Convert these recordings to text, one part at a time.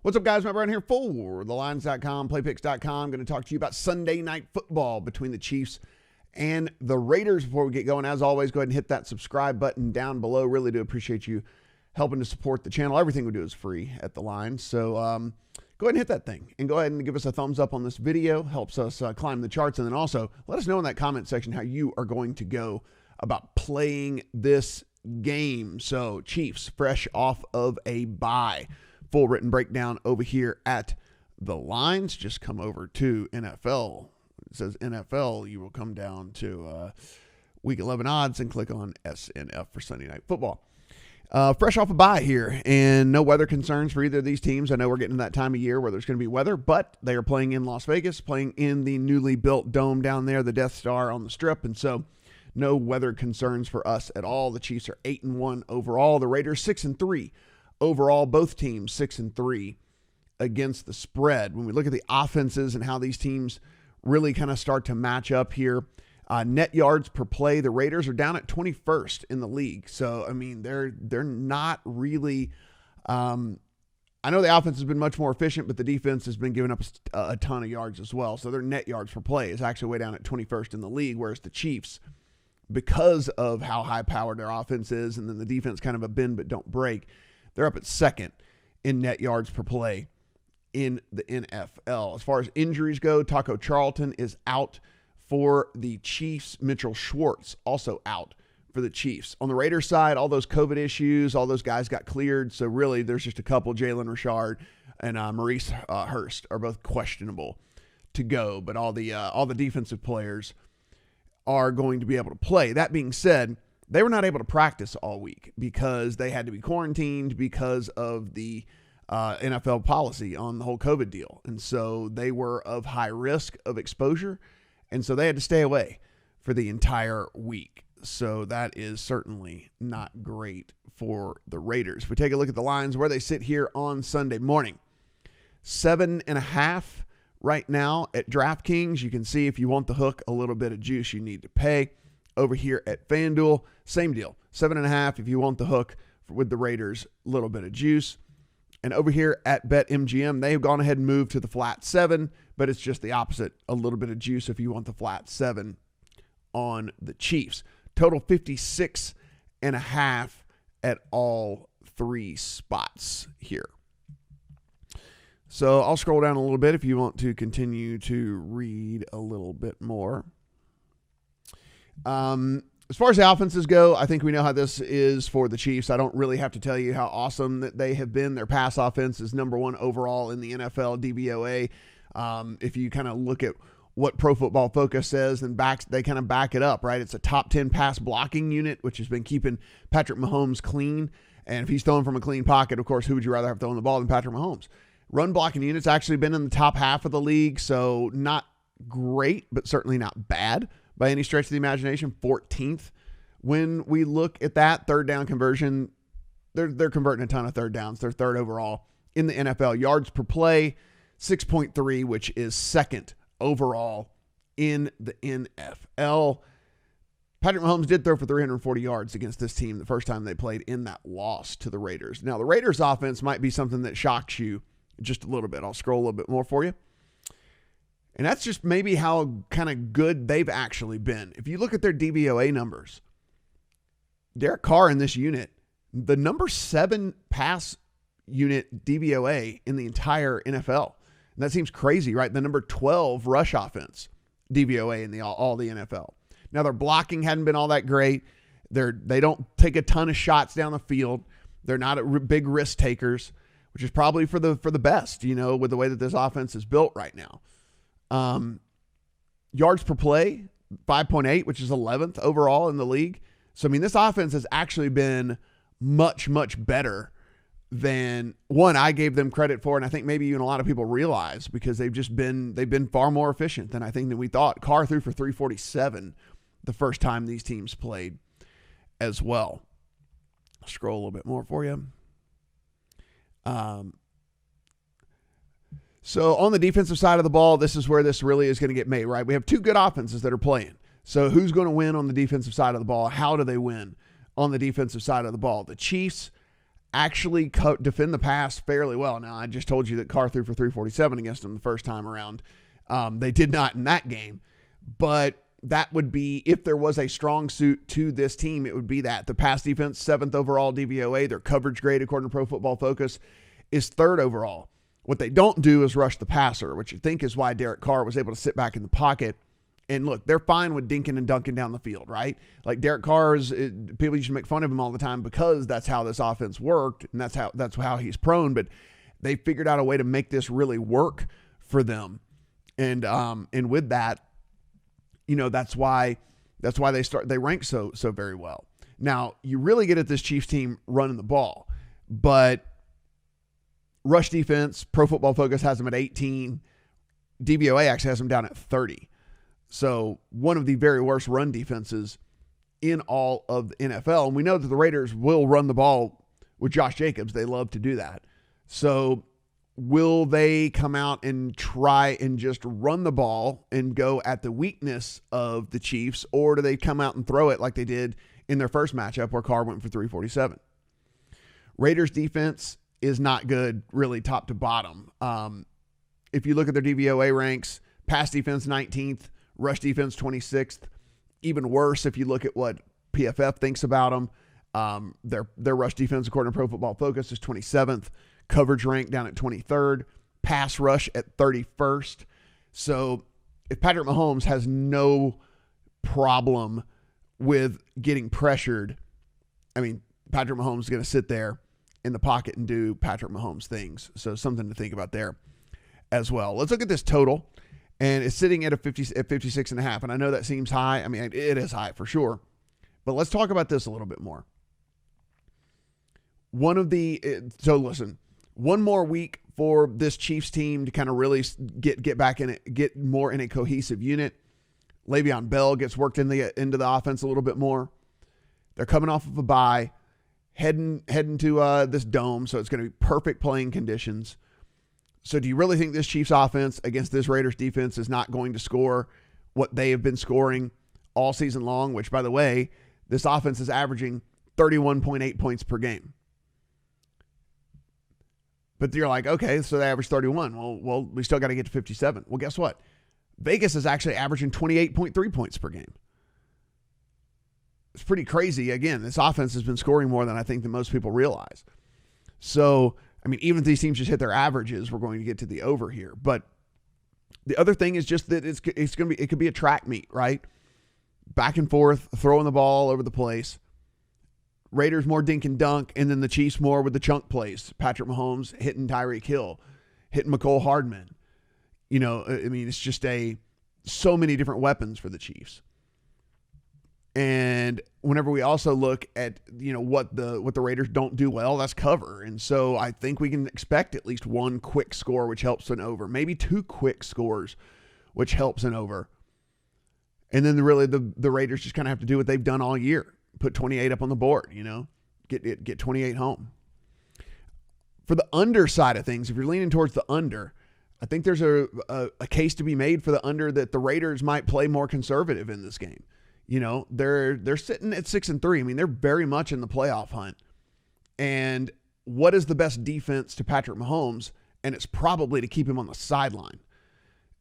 What's up, guys? Matt Brown here for thelines.com, playpicks.com. Going to talk to you about Sunday night football between the Chiefs and the Raiders. Before we get going, as always, go ahead and hit that subscribe button down below. Really do appreciate you helping to support the channel. Everything we do is free at The Line. So go ahead and hit that thing and go ahead and give us a thumbs up on this video. Helps us climb the charts. And then also let us know in that comment section how you are going to go about playing this game. So Chiefs fresh off of a bye. Full written breakdown over here at The Lines. Just come over to NFL. It says NFL. You will come down to Week 11 odds and click on SNF for Sunday Night Football. Fresh off a bye here, and no weather concerns for either of these teams. I know we're getting to that time of year where there's going to be weather, but they are playing in Las Vegas, playing in the newly built dome down there, the Death Star on the Strip, and so no weather concerns for us at all. The Chiefs are 8-1 overall. The Raiders 6-3 overall. Both teams 6-3 against the spread. When we look at the offenses and how these teams really kind of start to match up here, net yards per play, the Raiders are down at 21st in the league. So, I mean, they're not really I know the offense has been much more efficient, but the defense has been giving up a ton of yards as well. So their net yards per play is actually way down at 21st in the league, whereas the Chiefs, because of how high-powered their offense is, and then the defense kind of a bend but don't break, they're up at second in net yards per play in the NFL. As far as injuries go, Taco Charlton is out for the Chiefs. Mitchell Schwartz also out for the Chiefs. On the Raiders side, all those COVID issues, all those guys got cleared. So really there's just a couple. Jalen Richard and Maurice Hurst are both questionable to go, but all the defensive players are going to be able to play. That being said, they were not able to practice all week because they had to be quarantined because of the NFL policy on the whole COVID deal. And so they were of high risk of exposure. And so they had to stay away for the entire week. So that is certainly not great for the Raiders. If we take a look at the lines, where they sit here on Sunday morning, 7.5 right now at DraftKings. You can see if you want the hook, a little bit of juice you need to pay. Over here at FanDuel, same deal. 7.5 if you want the hook with the Raiders, a little bit of juice. And over here at BetMGM, they've gone ahead and moved to the flat 7, but it's just the opposite. A little bit of juice if you want the flat 7 on the Chiefs. Total 56.5 at all three spots here. So I'll scroll down a little bit if you want to continue to read a little bit more. As far as the offenses go, I think we know how this is for the Chiefs. I don't really have to tell you how awesome that they have been. Their pass offense is number 1 overall in the NFL DVOA. If you kind of look at what Pro Football Focus says, and they kind of back it up, right? It's a top 10 pass blocking unit, which has been keeping Patrick Mahomes clean. And if he's throwing from a clean pocket, of course, who would you rather have throwing the ball than Patrick Mahomes? Run blocking units actually been in the top half of the league, so not great, but certainly not bad by any stretch of the imagination. 14th. When we look at that third down conversion, they're converting a ton of third downs. They're third overall in the NFL. Yards per play, 6.3, which is second overall in the NFL. Patrick Mahomes did throw for 340 yards against this team the first time they played in that loss to the Raiders. Now, the Raiders offense might be something that shocks you just a little bit. I'll scroll a little bit more for you. And that's just maybe how kind of good they've actually been. If you look at their DVOA numbers, Derek Carr in this unit, the number 7 pass unit DVOA in the entire NFL. And that seems crazy, right? The number 12 rush offense DVOA in all the NFL. Now, their blocking hadn't been all that great. They don't take a ton of shots down the field. They're not big risk takers, which is probably for the best, with the way that this offense is built right now. Yards per play, 5.8, which is 11th overall in the league. So, I mean, this offense has actually been much, much better than one I gave them credit for, and I think maybe even a lot of people realize, because they've been far more efficient than I think that we thought. Carr threw for 347 the first time these teams played as well. I'll scroll a little bit more for you. So on the defensive side of the ball, this is where this really is going to get made, right? We have two good offenses that are playing. So who's going to win on the defensive side of the ball? How do they win on the defensive side of the ball? The Chiefs actually defend the pass fairly well. Now, I just told you that Carr threw for 347 against them the first time around. They did not in that game. But that would be, if there was a strong suit to this team, it would be that. The pass defense, 7th overall DVOA. Their coverage grade, according to Pro Football Focus, is 3rd overall. What they don't do is rush the passer, which you think is why Derek Carr was able to sit back in the pocket. And look, they're fine with dinking and dunking down the field, right? Like Derek Carr people used to make fun of him all the time because that's how this offense worked, and that's how he's prone. But they figured out a way to make this really work for them, and with that, that's why they rank so very well. Now you really get at this Chiefs team running the ball, but rush defense, Pro Football Focus has them at 18. DVOA actually has them down at 30. So one of the very worst run defenses in all of the NFL. And we know that the Raiders will run the ball with Josh Jacobs. They love to do that. So will they come out and try and just run the ball and go at the weakness of the Chiefs, or do they come out and throw it like they did in their first matchup where Carr went for 347? Raiders defense is not good really top to bottom. If you look at their DVOA ranks, pass defense 19th, rush defense 26th. Even worse if you look at what PFF thinks about them. Their rush defense, according to Pro Football Focus, is 27th. Coverage rank down at 23rd. Pass rush at 31st. So if Patrick Mahomes has no problem with getting pressured, Patrick Mahomes is going to sit there in the pocket and do Patrick Mahomes things. So something to think about there as well. Let's look at this total. And it's sitting at 56.5. And I know that seems high. It is high for sure. But let's talk about this a little bit more. So listen, one more week for this Chiefs team to kind of really get back in it, get more in a cohesive unit. Le'Veon Bell gets worked into the offense a little bit more. They're coming off of a bye, heading to this dome, so it's going to be perfect playing conditions. So do you really think this Chiefs offense against this Raiders defense is not going to score what they have been scoring all season long? Which, by the way, this offense is averaging 31.8 points per game. But you're like, okay, so they average 31. Well, we still got to get to 57. Well, guess what? Vegas is actually averaging 28.3 points per game. It's pretty crazy. Again, this offense has been scoring more than I think that most people realize. So, even if these teams just hit their averages, we're going to get to the over here. But the other thing is just that it could be a track meet, right? Back and forth, throwing the ball all over the place. Raiders more dink and dunk, and then the Chiefs more with the chunk plays. Patrick Mahomes hitting Tyreek Hill, hitting McCole Hardman. It's just so many different weapons for the Chiefs. And whenever we also look at, what the Raiders don't do well, that's cover. And so I think we can expect at least one quick score, which helps an over, maybe two quick scores, which helps an over. And then the Raiders just kind of have to do what they've done all year. Put 28 up on the board, get 28 home. For the under side of things, if you're leaning towards the under, I think there's a case to be made for the under that the Raiders might play more conservative in this game. They're sitting at 6-3. They're very much in the playoff hunt. And what is the best defense to Patrick Mahomes? And it's probably to keep him on the sideline.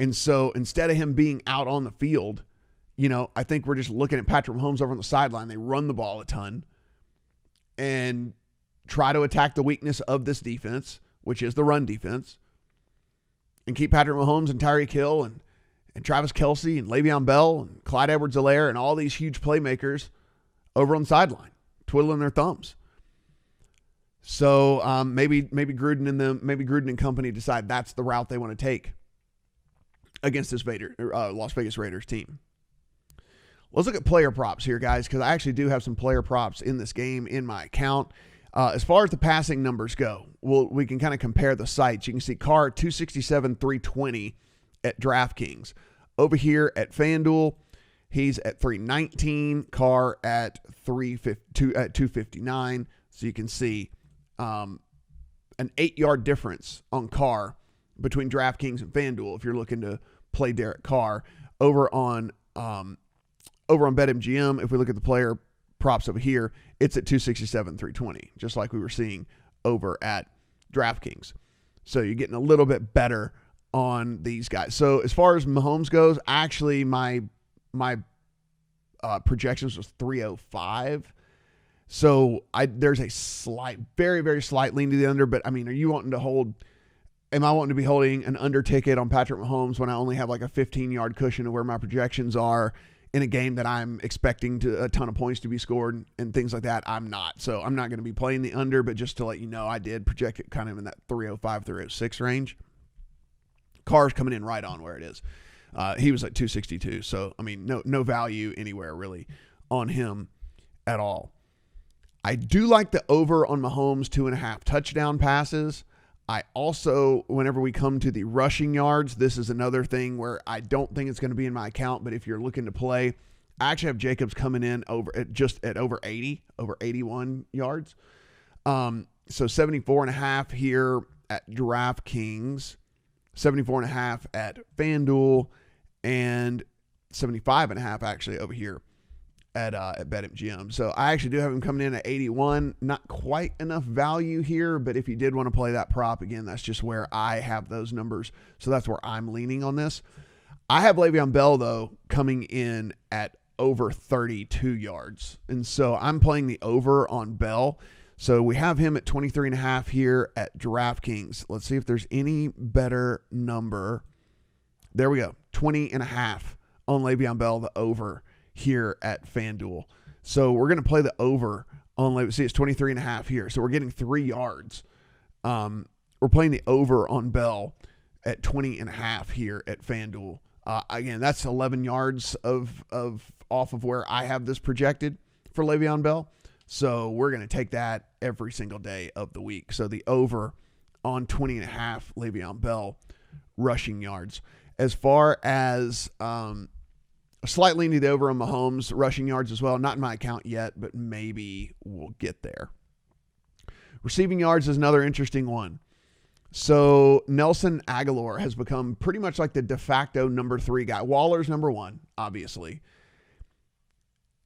And so instead of him being out on the field, I think we're just looking at Patrick Mahomes over on the sideline. They run the ball a ton and try to attack the weakness of this defense, which is the run defense, and keep Patrick Mahomes and Tyreek Hill and Travis Kelce and Le'Veon Bell and Clyde Edwards-Helaire and all these huge playmakers over on the sideline, twiddling their thumbs. So maybe Gruden and company decide that's the route they want to take against this Las Vegas Raiders team. Let's look at player props here, guys, because I actually do have some player props in this game in my account. As far as the passing numbers go, we can kind of compare the sites. You can see Carr 267, 320 at DraftKings. Over here at FanDuel, he's at 319, Carr at 259. So you can see an 8-yard difference on Carr between DraftKings and FanDuel if you're looking to play Derek Carr. Over on BetMGM, if we look at the player props over here, it's at 267, 320, just like we were seeing over at DraftKings. So you're getting a little bit better on these guys. So as far as Mahomes goes, actually my projections was 305. So there's a slight, very, very slight lean to the under, but I mean, am I wanting to be holding an under ticket on Patrick Mahomes when I only have like a 15-yard cushion of where my projections are in a game that I'm expecting a ton of points to be scored and things like that? I'm not. So I'm not going to be playing the under, but just to let you know, I did project it kind of in that 305, 306 range. Carr's coming in right on where it is. He was at 262. So, I mean, no value anywhere really on him at all. I do like the over on Mahomes 2.5 touchdown passes. I also, whenever we come to the rushing yards, this is another thing where I don't think it's going to be in my account, but if you're looking to play, I actually have Jacobs coming in over 80, over 81 yards. So 74.5 here at DraftKings, 74.5 at FanDuel, and 75.5 actually over here at BetMGM. So I actually do have him coming in at 81. Not quite enough value here, but if you did want to play that prop, again, that's just where I have those numbers. So that's where I'm leaning on this. I have Le'Veon Bell, though, coming in at over 32 yards. And so I'm playing the over on Bell. So we have him at 23.5 here at DraftKings. Let's see if there's any better number. There we go. 20.5 on Le'Veon Bell, the over here at FanDuel. So we're going to play the over on Le'Veon. See, it's 23.5 here. So we're getting 3 yards. We're playing the over on Bell at 20.5 here at FanDuel. Again, that's 11 yards of off of where I have this projected for Le'Veon Bell. So we're going to take that every single day of the week. So the over on 20.5 Le'Veon Bell rushing yards. As far as slightly leaning over on Mahomes rushing yards as well. Not in my account yet, but maybe we'll get there. Receiving yards is another interesting one. So Nelson Agholor has become pretty much like the de facto number 3 guy. Waller's number 1, obviously.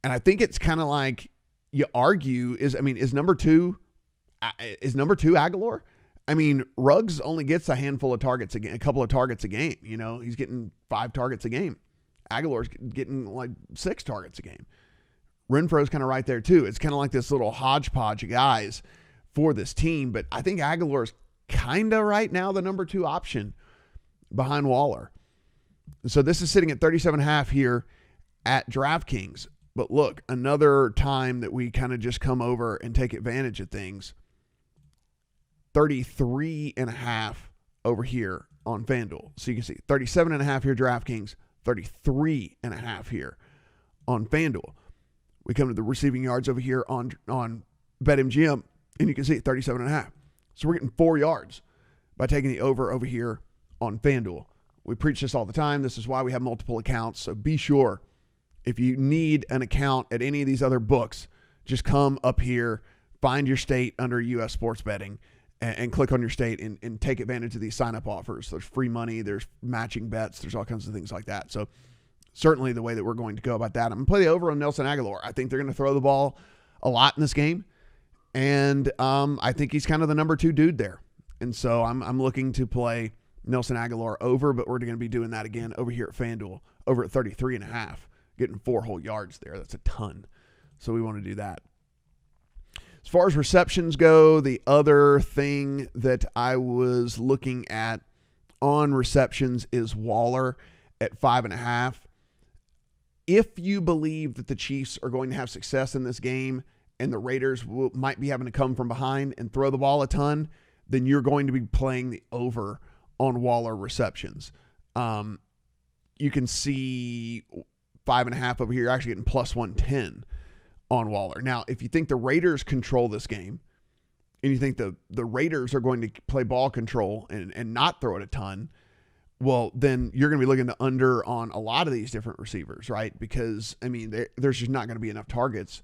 And I think it's kind of like you argue is number 2 Agholor? I mean, Ruggs only gets a handful of targets a game, a couple of targets a game. You know, he's getting 5 targets a game. Aguilar's getting like 6 targets a game. Renfro's kind of right there too. It's kind of like this little hodgepodge of guys for this team, but I think Aguilar's kind of right now the number 2 option behind Waller. So this is sitting at 37.5 here at DraftKings. But look, another time that we kind of just come over and take advantage of things. 33.5 over here on FanDuel. So you can see 37.5 here DraftKings, 33.5 here on FanDuel. We come to the receiving yards over here on BetMGM, and you can see 37.5. So we're getting 4 yards by taking the over here on FanDuel. We preach this all the time. This is why we have multiple accounts. So be sure, if you need an account at any of these other books, just come up here, find your state under U.S. sports betting, and click on your state and take advantage of these sign-up offers. There's free money. There's matching bets. There's all kinds of things like that. So certainly the way that we're going to go about that. I'm going to play the over on Nelson Agholor. I think they're going to throw the ball a lot in this game. And I think he's kind of the number 2 dude there. And so I'm looking to play Nelson Agholor over, but we're going to be doing that again over here at FanDuel, over at 33.5, getting 4 whole yards there. That's a ton. So we want to do that. As far as receptions go, the other thing that I was looking at on receptions is Waller at 5.5. If you believe that the Chiefs are going to have success in this game and the Raiders might be having to come from behind and throw the ball a ton, then you're going to be playing the over on Waller receptions. You can see 5.5 over here. You're actually getting plus 110 on Waller. Now, if you think the Raiders control this game and you think the Raiders are going to play ball control and not throw it a ton, well, then you're going to be looking to under on a lot of these different receivers, right? Because, I mean, there's just not going to be enough targets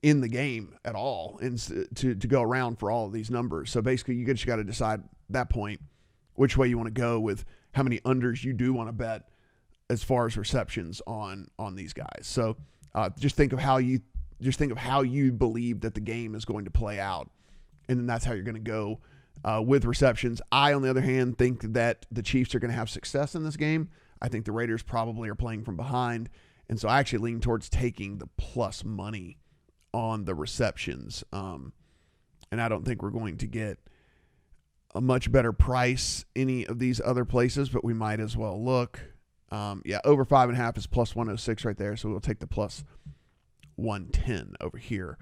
in the game at all and to go around for all of these numbers. So basically, you just got to decide at that point which way you want to go with how many unders you do want to bet as far as receptions on these guys. So just think of how you believe that the game is going to play out and then that's how you're going to go with receptions. I, on the other hand, think that the Chiefs are going to have success in this game. I think the Raiders probably are playing from behind, and so I actually lean towards taking the plus money on the receptions. And I don't think we're going to get a much better price any of these other places, but we might as well look. Over 5.5 is plus 106 right there, so we'll take the plus 110 over here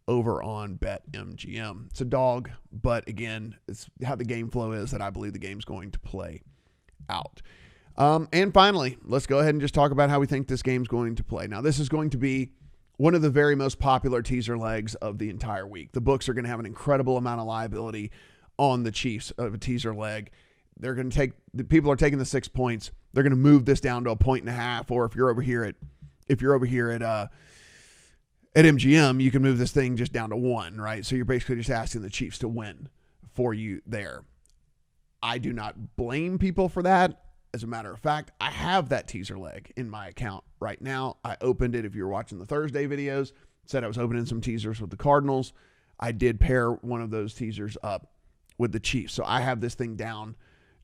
over on BetMGM. It's a dog, but again, it's how the game flow is that I believe the game's going to play out. And finally, let's go ahead and just talk about how we think this game's going to play. Now, this is going to be one of the very most popular teaser legs of the entire week. The books are going to have an incredible amount of liability on the Chiefs of a teaser leg. They're going to the people are taking the 6 points. They're going to move this down to 1.5, or if you're over here at MGM, you can move this thing just down to 1, right? So you're basically just asking the Chiefs to win for you there. I do not blame people for that. As a matter of fact, I have that teaser leg in my account right now. I opened it. If you were watching the Thursday videos, said I was opening some teasers with the Cardinals. I did pair one of those teasers up with the Chiefs. So I have this thing down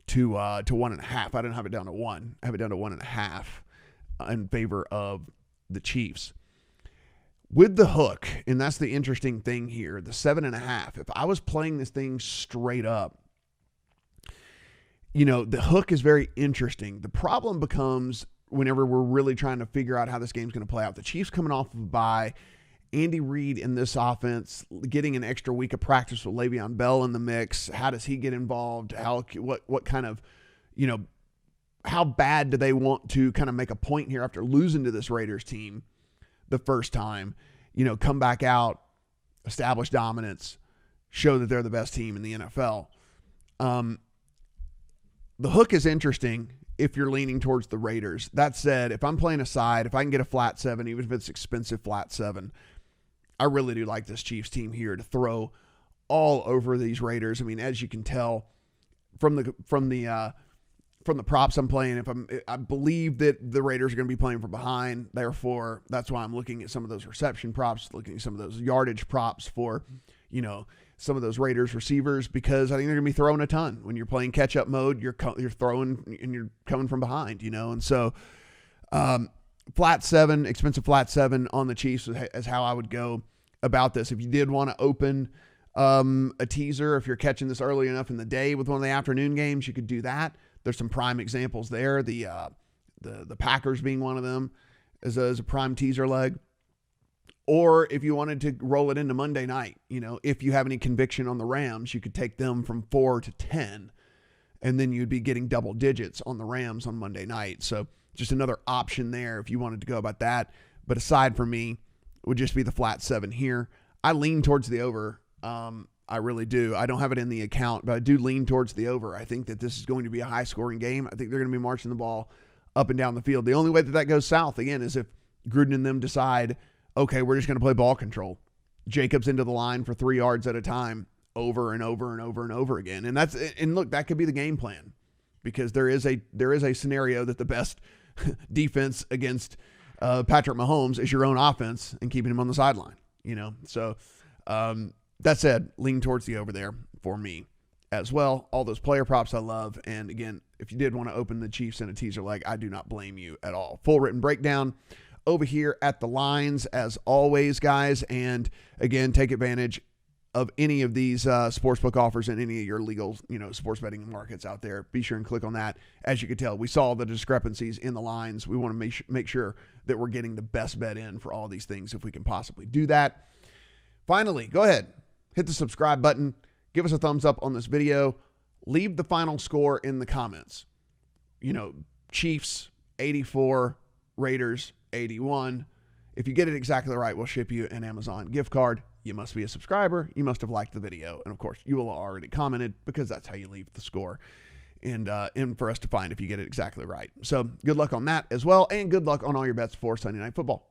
to 1.5. I don't have it down to 1. I have it down to 1.5 in favor of the Chiefs. With the hook, and that's the interesting thing here, the 7.5. If I was playing this thing straight up, the hook is very interesting. The problem becomes whenever we're really trying to figure out how this game's going to play out. The Chiefs coming off of a bye, Andy Reid in this offense, getting an extra week of practice with Le'Veon Bell in the mix. How does he get involved? What kind of, how bad do they want to kind of make a point here after losing to this Raiders team the first time? Come back out, establish dominance, show that they're the best team in the NFL. The hook is interesting if you're leaning towards the Raiders. That said, if I'm playing a side, if I can get a flat 7, even if it's expensive flat 7, I really do like this Chiefs team here to throw all over these Raiders. I mean, as you can tell from the props I'm playing, I believe that the Raiders are going to be playing from behind. Therefore, that's why I'm looking at some of those reception props, looking at some of those yardage props for, some of those Raiders receivers, because I think they're going to be throwing a ton. When you're playing catch-up mode, you're throwing and you're coming from behind, and so flat 7, expensive flat 7 on the Chiefs is how I would go about this. If you did want to open a teaser, if you're catching this early enough in the day with one of the afternoon games, you could do that. There's some prime examples there. The Packers being one of them as a prime teaser leg. Or if you wanted to roll it into Monday night, if you have any conviction on the Rams, you could take them from 4 to 10, and then you'd be getting double digits on the Rams on Monday night. So just another option there if you wanted to go about that. But aside from me, it would just be the flat 7 here. I lean towards the over. I really do. I don't have it in the account, but I do lean towards the over. I think that this is going to be a high-scoring game. I think they're going to be marching the ball up and down the field. The only way that goes south, again, is if Gruden and them decide, okay, we're just going to play ball control. Jacobs into the line for 3 yards at a time over and over and over and over again. And look, that could be the game plan, because there is a scenario that the best defense against Patrick Mahomes is your own offense and keeping him on the sideline, So that said, lean towards the over there for me as well. All those player props I love. And again, if you did want to open the Chiefs in a teaser leg, I do not blame you at all. Full written breakdown over here at the lines as always, guys. And again, take advantage of any of these sportsbook offers in any of your legal, sports betting markets out there. Be sure and click on that. As you can tell, we saw the discrepancies in the lines. We want to make sure that we're getting the best bet in for all these things if we can possibly do that. Finally, go ahead, hit the subscribe button. Give us a thumbs up on this video. Leave the final score in the comments. Chiefs 84, Raiders 81. If you get it exactly right, we'll ship you an Amazon gift card. You must be a subscriber. You must have liked the video. And of course, you will have already commented, because that's how you leave the score. And for us to find if you get it exactly right. So good luck on that as well. And good luck on all your bets for Sunday Night Football.